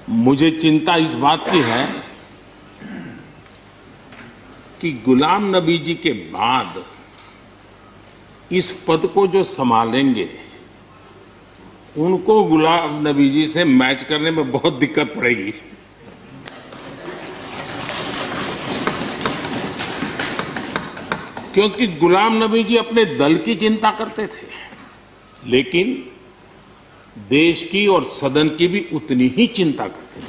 मुझे चिंता इस बात की है कि गुलाम नबी जी के बाद इस पद को जो संभालेंगे उनको गुलाम नबी जी से मैच करने में बहुत दिक्कत पड़ेगी। क्योंकि गुलाम नबी जी अपने दल की चिंता करते थे, लेकिन देश की और सदन की भी उतनी ही चिंता करते थे।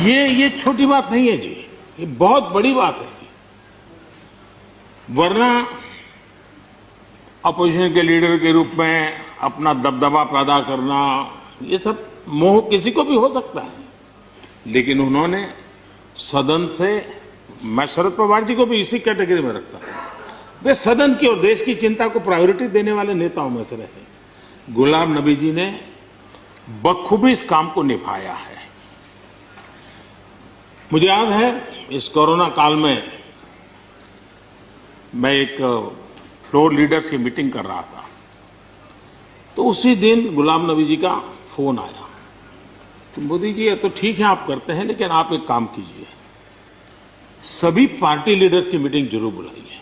ये छोटी बात नहीं है जी, ये बहुत बड़ी बात है। वरना अपोजिशन के लीडर के रूप में अपना दबदबा पैदा करना, ये सब मोह किसी को भी हो सकता है, लेकिन उन्होंने सदन से, मैं शरद पवार जी को भी इसी कैटेगरी में रखता हूं, वे सदन की और देश की चिंता को प्रायोरिटी देने वाले नेताओं में से रहे। गुलाम नबी जी ने बखूबी इस काम को निभाया है। मुझे याद है इस कोरोना काल में मैं एक फ्लोर लीडर्स की मीटिंग कर रहा था, तो उसी दिन गुलाम नबी जी का फोन आया। तो मोदी जी, ये तो ठीक है आप करते हैं, लेकिन आप एक काम कीजिए, सभी पार्टी लीडर्स की मीटिंग जरूर बुलाइए।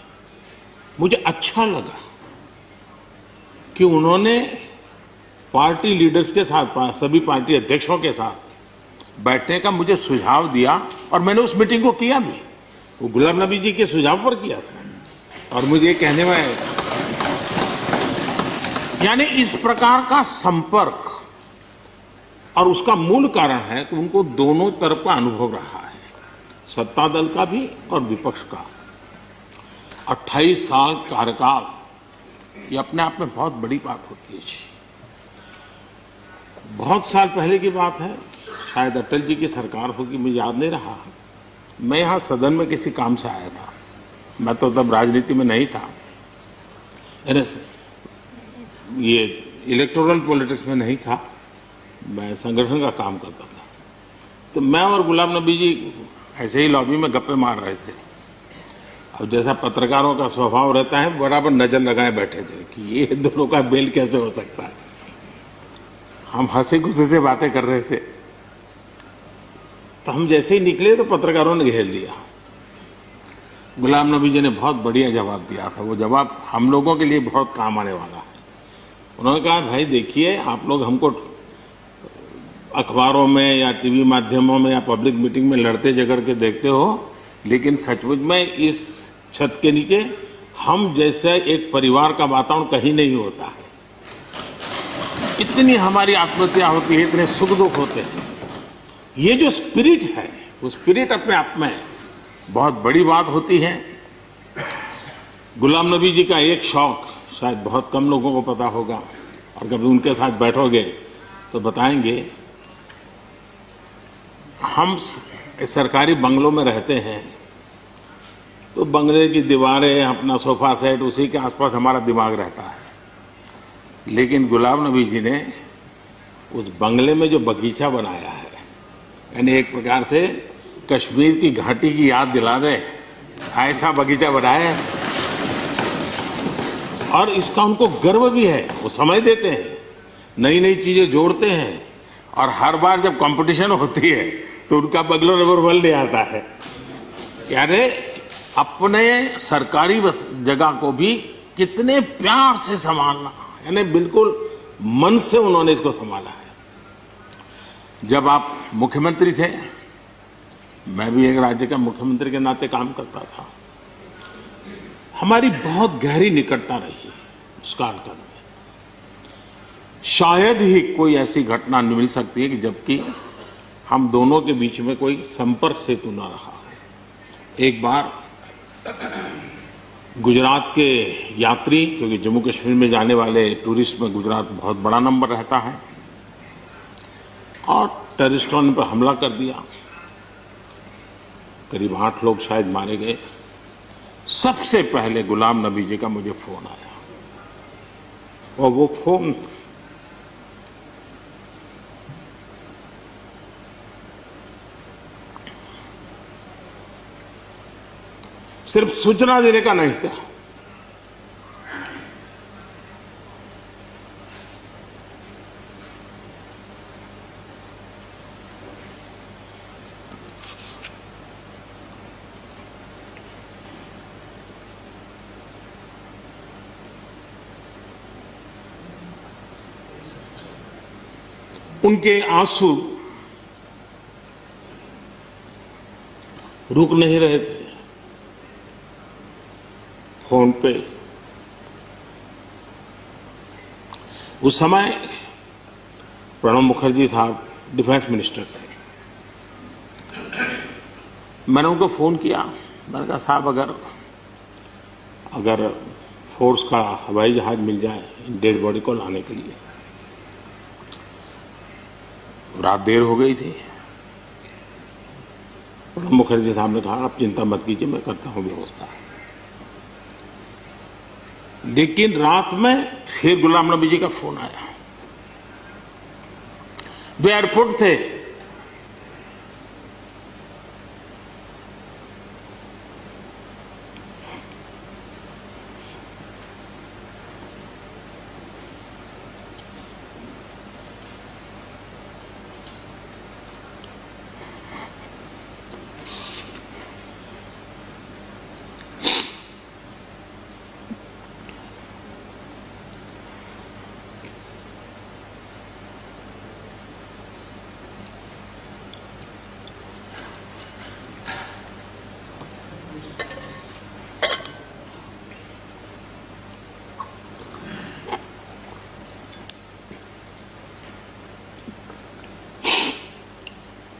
मुझे अच्छा लगा कि उन्होंने पार्टी लीडर्स के साथ, सभी पार्टी अध्यक्षों के साथ बैठने का मुझे सुझाव दिया, और मैंने उस मीटिंग को किया भी। वो गुलाम नबी जी के सुझाव पर किया था, और मुझे कहने में, यानी इस प्रकार का संपर्क, और उसका मूल कारण है कि उनको दोनों तरफ का अनुभव रहा है, सत्ता दल का भी और विपक्ष का। 28 साल कार्यकाल, ये अपने आप में बहुत बड़ी बात होती है जी। बहुत साल पहले की बात है, शायद अटल जी की सरकार होगी, मुझे याद नहीं रहा। मैं यहां सदन में किसी काम से आया था, मैं तो तब राजनीति में नहीं था, ये इलेक्टोरल पॉलिटिक्स में नहीं था, मैं संगठन का काम करता था। तो मैं और गुलाम नबी जी ऐसे ही लॉबी में गप्पे मार रहे थे। अब जैसा पत्रकारों का स्वभाव रहता है, बराबर नजर लगाए बैठे थे कि ये दोनों का मेल कैसे हो सकता है। हम हंसी खुशी से बातें कर रहे थे, तो हम जैसे ही निकले तो पत्रकारों ने घेर लिया। गुलाम नबी जी ने बहुत बढ़िया जवाब दिया था, वो जवाब हम लोगों के लिए बहुत काम आने वाला है। उन्होंने कहा, भाई देखिए, आप लोग हमको अखबारों में या टीवी माध्यमों में या पब्लिक मीटिंग में लड़ते झगड़ के देखते हो, लेकिन सचमुच में इस छत के नीचे हम जैसे एक परिवार का वातावरण कहीं नहीं होता है। इतनी हमारी आत्महत्या होती है, इतने सुख दुख होते हैं। ये जो स्पिरिट है, वो स्पिरिट अपने आप में बहुत बड़ी बात होती है। गुलाम नबी जी का एक शौक शायद बहुत कम लोगों को पता होगा, और कभी उनके साथ बैठोगे तो बताएंगे। हम सरकारी बंगलों में रहते हैं, तो बंगले की दीवारें, अपना सोफा सेट, उसी के आसपास हमारा दिमाग रहता है। लेकिन गुलाम नबी जी ने उस बंगले में जो बगीचा बनाया है, यानी एक प्रकार से कश्मीर की घाटी की याद दिला दे, ऐसा बगीचा बनाया है। और इसका उनको गर्व भी है, वो समय देते हैं, नई नई चीजें जोड़ते हैं, और हर बार जब कंपटीशन होती है तो उनका बंगला नंबर 1 ले आता है। यानी अपने सरकारी जगह को भी कितने प्यार से संभालना, यानी बिल्कुल मन से उन्होंने इसको संभाला है। जब आप मुख्यमंत्री थे, मैं भी एक राज्य का मुख्यमंत्री के नाते काम करता था, हमारी बहुत गहरी निकटता रही उस कालखंड में। शायद ही कोई ऐसी घटना मिल सकती है कि जबकि हम दोनों के बीच में कोई संपर्क सेतु न रहा हो। एक बार गुजरात के यात्री, क्योंकि जम्मू कश्मीर में जाने वाले टूरिस्ट में गुजरात बहुत बड़ा नंबर रहता है, और टेररिस्टों ने पर हमला कर दिया, करीब 8 लोग शायद मारे गए। सबसे पहले गुलाम नबी जी का मुझे फोन आया, और वो फोन सिर्फ सूचना देने का नहीं था, उनके आंसू रुक नहीं रहे थे। फोन पे उस समय प्रणब मुखर्जी साहब डिफेंस मिनिस्टर थे। मैंने उनको फोन किया, मैंने कहा साहब अगर फोर्स का हवाई जहाज मिल जाए डेड बॉडी को लाने के लिए। रात देर हो गई थी। प्रणब मुखर्जी साहब ने कहा आप चिंता मत कीजिए, मैं करता हूं व्यवस्था। लेकिन रात में फिर गुलाम नबी जी का फोन आया। वे एयरपोर्ट थे।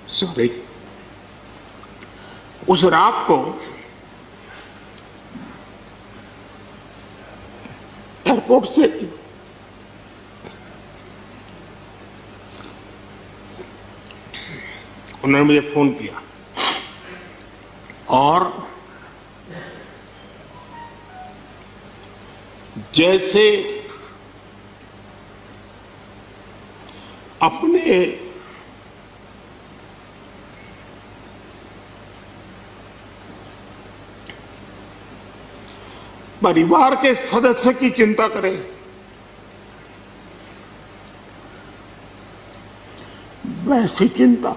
सॉरी, उस रात को एयरपोर्ट से उन्होंने मुझे फोन किया और जैसे अपने परिवार के सदस्य की चिंता करें, वैसी चिंता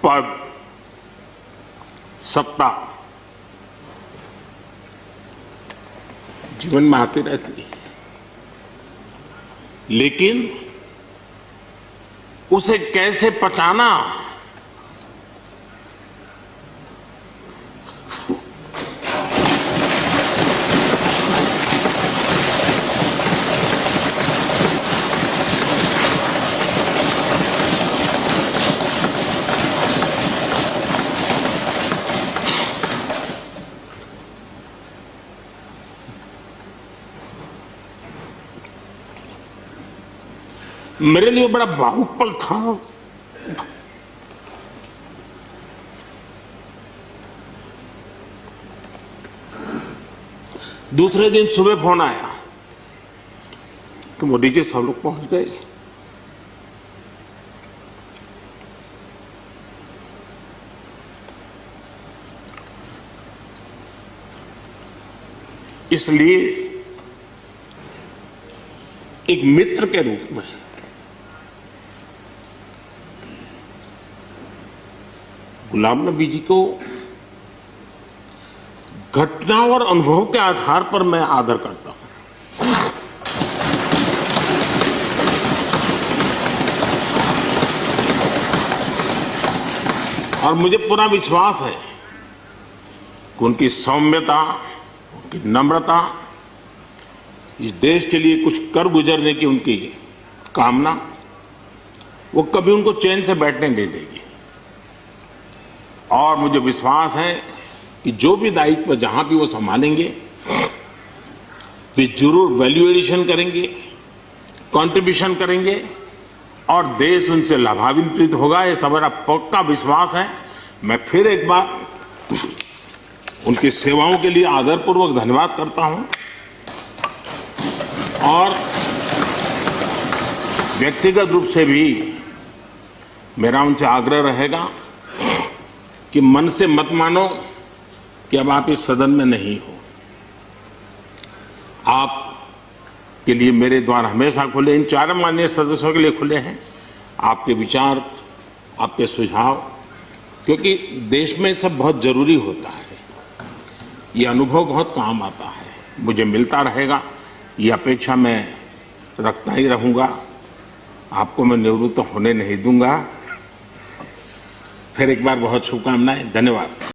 पद, सत्ता जीवन में आती रहती है, लेकिन उसे कैसे पचाना, मेरे लिए बड़ा भावुक पल था। दूसरे दिन सुबह फोन आया कि मोदी जी सब लोग पहुंच गए। इसलिए एक मित्र के रूप में गुलाम नबी जी को घटना और अनुभव के आधार पर मैं आदर करता हूं। और मुझे पूरा विश्वास है कि उनकी सौम्यता, उनकी नम्रता, इस देश के लिए कुछ कर गुजरने की उनकी कामना, वो कभी उनको चैन से बैठने नहीं देगी। और मुझे विश्वास है कि जो भी दायित्व जहां भी वो संभालेंगे, वे जरूर वैल्यू एडिशन करेंगे, कंट्रीब्यूशन करेंगे और देश उनसे लाभान्वित होगा। ये सब मेरा पक्का विश्वास है। मैं फिर एक बार उनकी सेवाओं के लिए आदरपूर्वक धन्यवाद करता हूं और व्यक्तिगत रूप से भी मेरा उनसे आग्रह रहेगा कि मन से मत मानो कि अब आप इस सदन में नहीं हो। आप के लिए मेरे द्वार हमेशा खुले, इन चारों माननीय सदस्यों के लिए खुले हैं। आपके विचार, आपके सुझाव, क्योंकि देश में सब बहुत जरूरी होता है, ये अनुभव बहुत काम आता है, मुझे मिलता रहेगा, ये अपेक्षा मैं रखता ही रहूंगा। आपको मैं निवृत्त होने नहीं दूंगा। फिर एक बार बहुत शुभकामनाएं, धन्यवाद।